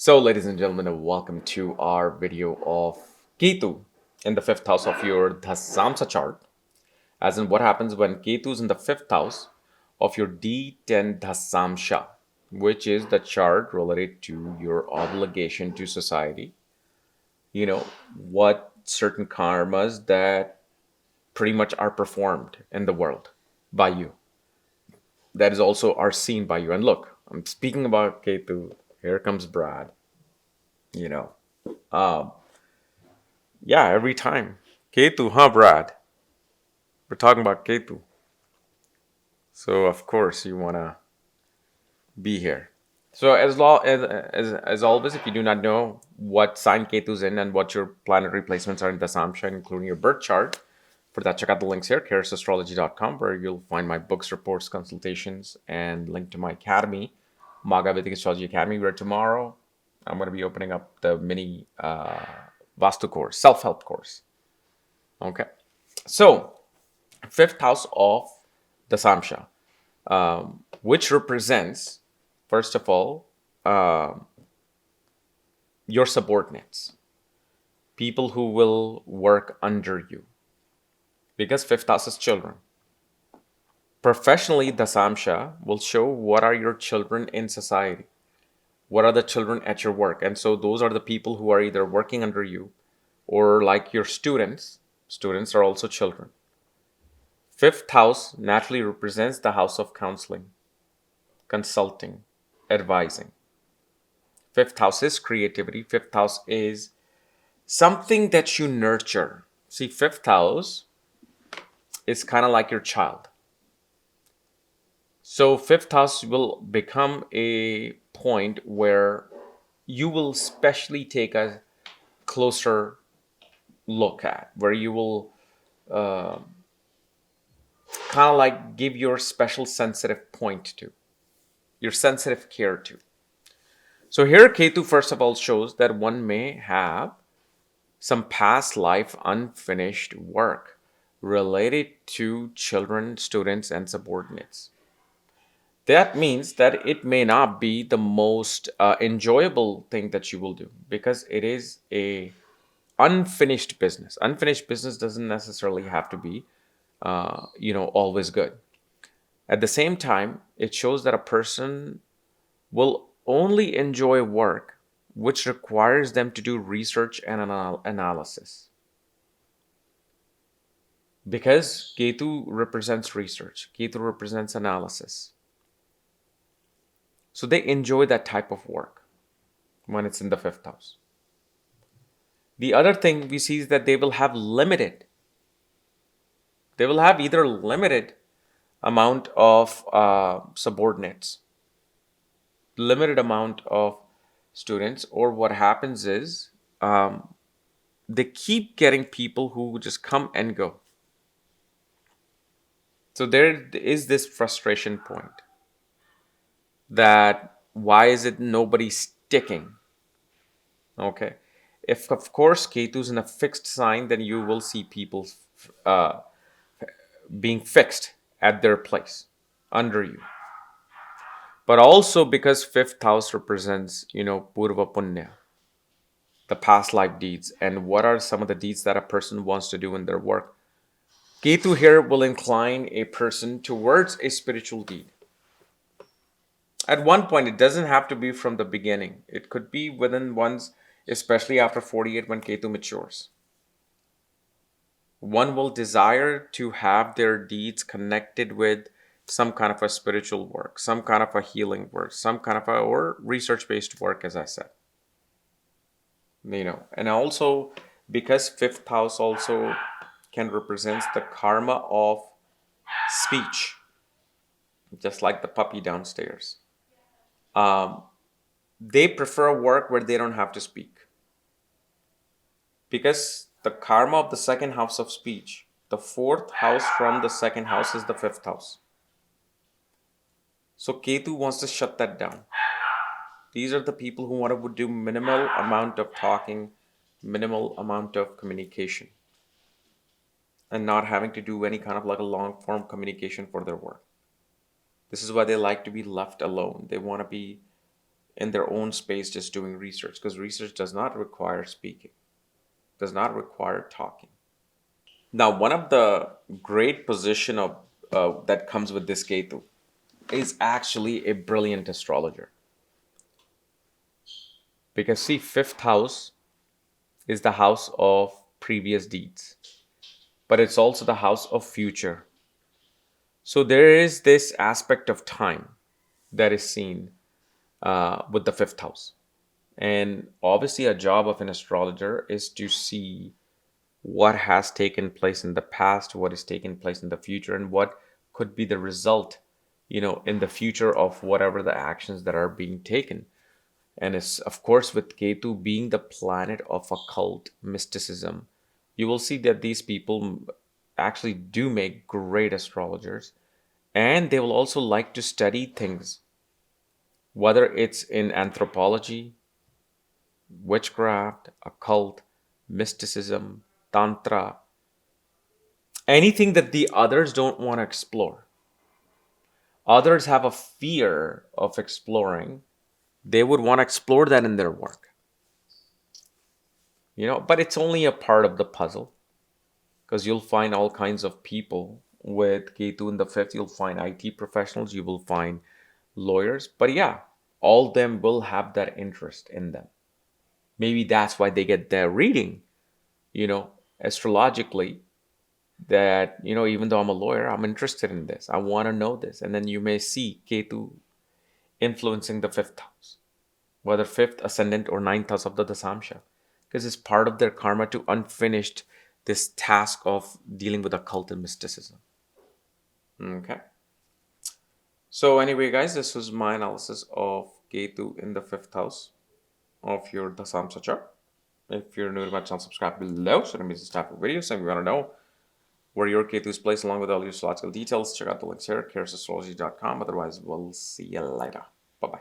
So, ladies and gentlemen, welcome to our video of Ketu in the fifth house of your Dashamsha chart. As in, what happens when Ketu is in the fifth house of your D10 Dashamsha, which is the chart related to your obligation to society. You know, what certain karmas that pretty much are performed in the world by you, that is also are seen by you. And look, I'm speaking about Ketu. Here comes Brad. You know, um, Yeah, every time. Ketu, huh, Brad? We're talking about Ketu. So of course you wanna be here. So as always, if you do not know what sign Ketu's in and what your planetary placements are in Dashamsha, including your birth chart, for that check out the links here, KRSastrology.com, where you'll find my books, reports, consultations, and link to my academy, Maga Vedic Astrology Academy, where tomorrow I'm going to be opening up the mini Vastu course, self-help course. Okay. So fifth house of the Samsha, which represents, first of all, your subordinates, people who will work under you, because fifth house is children. Professionally, the Samsha will show what are your children in society, what are the children at your work, and so those are the people who are either working under you or like your students. Students are also children. Fifth house naturally represents the house of counseling, consulting, advising. Fifth house is creativity. Fifth house is something that you nurture. See, fifth house is kind of like your child. So, fifth house will become a point where you will specially take a closer look at, where you will kind of like give your special sensitive point to, your sensitive care to. So here Ketu first of all shows that one may have some past life unfinished work related to children, students, and subordinates. That means that it may not be the most enjoyable thing that you will do because it is a unfinished business. Unfinished business doesn't necessarily have to be, always good. At the same time, it shows that a person will only enjoy work which requires them to do research and analysis. Because Ketu represents research, Ketu represents analysis. So they enjoy that type of work when it's in the fifth house. The other thing we see is that they will have either limited amount of subordinates, limited amount of students, or what happens is they keep getting people who just come and go. So there is this frustration point that why is it nobody sticking? Okay. If, of course, Ketu's in a fixed sign, then you will see people uh, being fixed at their place under you. But also because fifth house represents, Purva Punya, the past life deeds, and what are some of the deeds that a person wants to do in their work. Ketu here will incline a person towards a spiritual deed. At one point, it doesn't have to be from the beginning. It could be within one's, especially after 48 when Ketu matures. One will desire to have their deeds connected with some kind of a spiritual work, some kind of a healing work, some kind of or research-based work, as I said. And also because fifth house also can represent the karma of speech, just like the puppy downstairs. They prefer work where they don't have to speak. Because the karma of the second house of speech, the fourth house from the second house is the fifth house. So Ketu wants to shut that down. These are the people who want to do minimal amount of talking, minimal amount of communication, and not having to do any kind of like a long form communication for their work. This is why they like to be left alone. They want to be in their own space just doing research, because research does not require speaking, does not require talking. Now, one of the great position of that comes with this Ketu is actually a brilliant astrologer. Because see, fifth house is the house of previous deeds, but it's also the house of future. So there is this aspect of time that is seen with the fifth house. And obviously, a job of an astrologer is to see what has taken place in the past, what is taking place in the future, and what could be the result, in the future of whatever the actions that are being taken. And it's, of course, with Ketu being the planet of occult mysticism, you will see that these people actually do make great astrologers, and they will also like to study things, whether it's in anthropology, witchcraft, occult, mysticism, tantra, anything that the others don't want to explore. Others have a fear of exploring. They would want to explore that in their work. But it's only a part of the puzzle, because you'll find all kinds of people with Ketu in the fifth. You'll find IT professionals, you will find lawyers, but yeah, all of them will have that interest in them. Maybe that's why they get their reading, astrologically, that, even though I'm a lawyer, I'm interested in this. I want to know this. And then you may see Ketu influencing the fifth house, whether fifth, ascendant, or ninth house of the Dashamsha, because it's part of their karma to unfinished this task of dealing with occult and mysticism. Okay. So anyway, guys, this was my analysis of Ketu in the fifth house of your Dashamsha chart. If you're new to my channel, subscribe below so that means this type of videos. And if you want to know where your Ketu is placed along with all your astrological details, check out the links here at KRSchannel.com. Otherwise, we'll see you later. Bye-bye.